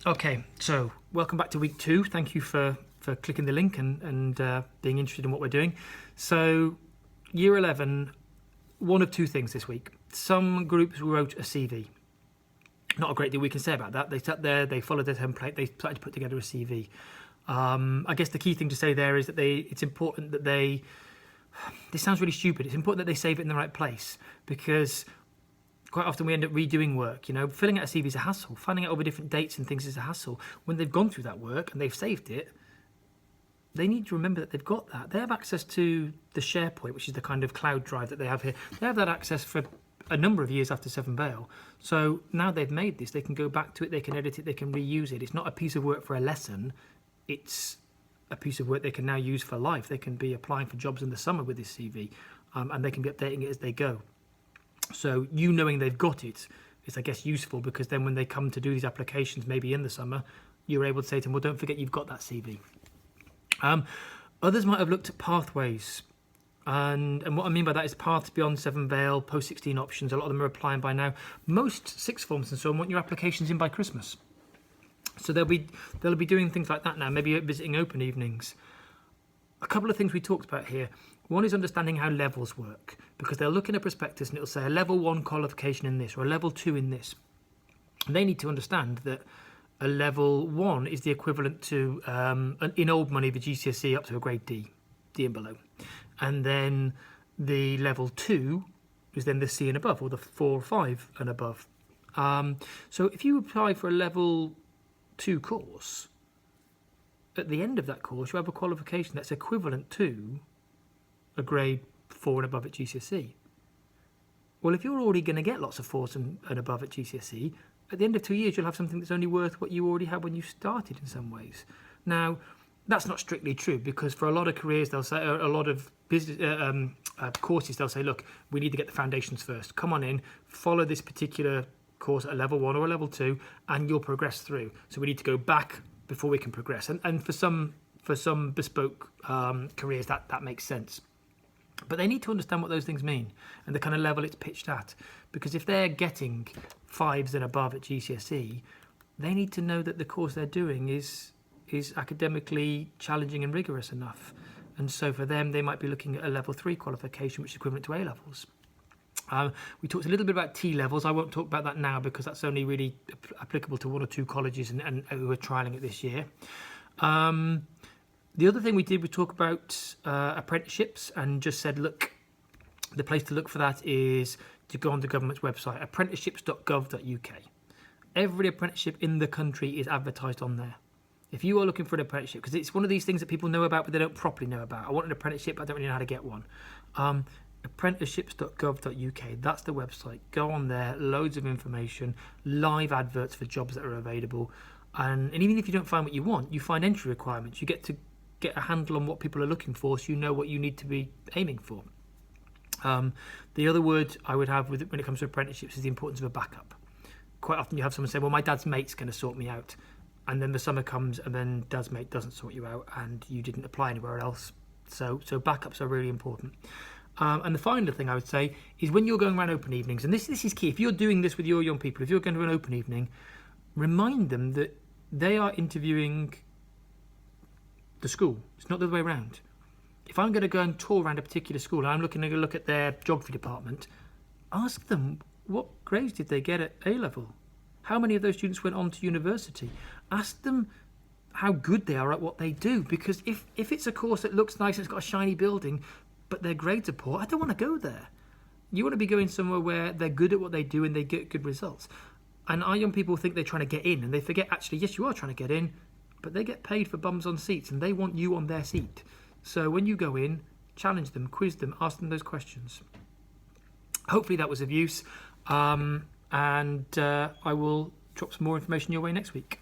Okay, so welcome back to week 2. Thank you for clicking the link and being interested in what we're doing. So year 11, one of two things this week. Some groups wrote a CV. Not a great deal we can say about that. They sat there, they followed their template, they started to put together a CV. I guess the key thing to say there is that it's important that this sounds really stupid, it's important that they save it in the right place, because quite often we end up redoing work. Filling out a CV is a hassle. Finding out over different dates and things is a hassle. When they've gone through that work and they've saved it, they need to remember that they've got that. They have access to the SharePoint, which is the kind of cloud drive that they have here. They have that access for a number of years after Seven Vale. So now they've made this, they can go back to it, they can edit it, they can reuse it. It's not a piece of work for a lesson. It's a piece of work they can now use for life. They can be applying for jobs in the summer with this CV, and they can be updating it as they go. So knowing they've got it is, I guess, useful, because then when they come to do these applications, maybe in the summer, you're able to say to them, well, don't forget you've got that CV. Others might have looked at pathways. And what I mean by that is paths beyond Seven Vale, post-16 options. A lot of them are applying by now. Most sixth forms and so on want your applications in by Christmas. So they'll be doing things like that now, maybe visiting open evenings. A couple of things we talked about here. One is understanding how levels work, because they'll look in a prospectus and it'll say a level 1 qualification in this or a level 2 in this. And they need to understand that a level 1 is the equivalent to, in old money, the GCSE up to a grade D and below. And then the level 2 is then the C and above, or the 4 or 5 and above. So if you apply for a level 2 course, at the end of that course you have a qualification that's equivalent to a grade 4 and above at GCSE. Well, if you're already going to get lots of 4s and above at GCSE, at the end of 2 years you'll have something that's only worth what you already had when you started in some ways. Now, that's not strictly true, because for a lot of careers, they'll say, a lot of business courses, they'll say, look, we need to get the foundations first. Come on in, follow this particular course at a level 1 or a level 2, and you'll progress through. So we need to go back before we can progress. And for some bespoke careers, that makes sense. But they need to understand what those things mean and the kind of level it's pitched at. Because if they're getting 5s and above at GCSE, they need to know that the course they're doing is academically challenging and rigorous enough. And so for them, they might be looking at a level 3 qualification, which is equivalent to A levels. We talked a little bit about T levels. I won't talk about that now, because that's only really applicable to 1 or 2 colleges and who are trialling it this year. The other thing we did was talk about apprenticeships, and just said, look, the place to look for that is to go on the government's website, apprenticeships.gov.uk. Every apprenticeship in the country is advertised on there. If you are looking for an apprenticeship, because it's one of these things that people know about but they don't properly know about. I want an apprenticeship, but I don't really know how to get one. Apprenticeships.gov.uk, that's the website. Go on there, loads of information, live adverts for jobs that are available. And even if you don't find what you want, you find entry requirements. You get to get a handle on what people are looking for, so you know what you need to be aiming for. The other word I would have when it comes to apprenticeships is the importance of a backup. Quite often you have someone say, well, my dad's mate's going to sort me out. And then the summer comes and then dad's mate doesn't sort you out and you didn't apply anywhere else. So backups are really important. And the final thing I would say is when you're going around open evenings, and this is key, if you're doing this with your young people, if you're going to an open evening, remind them that they are interviewing the school. It's not the other way around. If I'm going to go and tour around a particular school and I'm looking to look at their geography department, ask them, what grades did they get at A level? How many of those students went on to university? Ask them how good they are at what they do, because if it's a course that looks nice and it's got a shiny building, but their grades are poor, I don't want to go there. You want to be going somewhere where they're good at what they do and they get good results. And our young people think they're trying to get in, and they forget, actually, yes, you are trying to get in, but they get paid for bums on seats and they want you on their seat. So when you go in, challenge them, quiz them, ask them those questions. Hopefully that was of use, and I will drop some more information your way next week.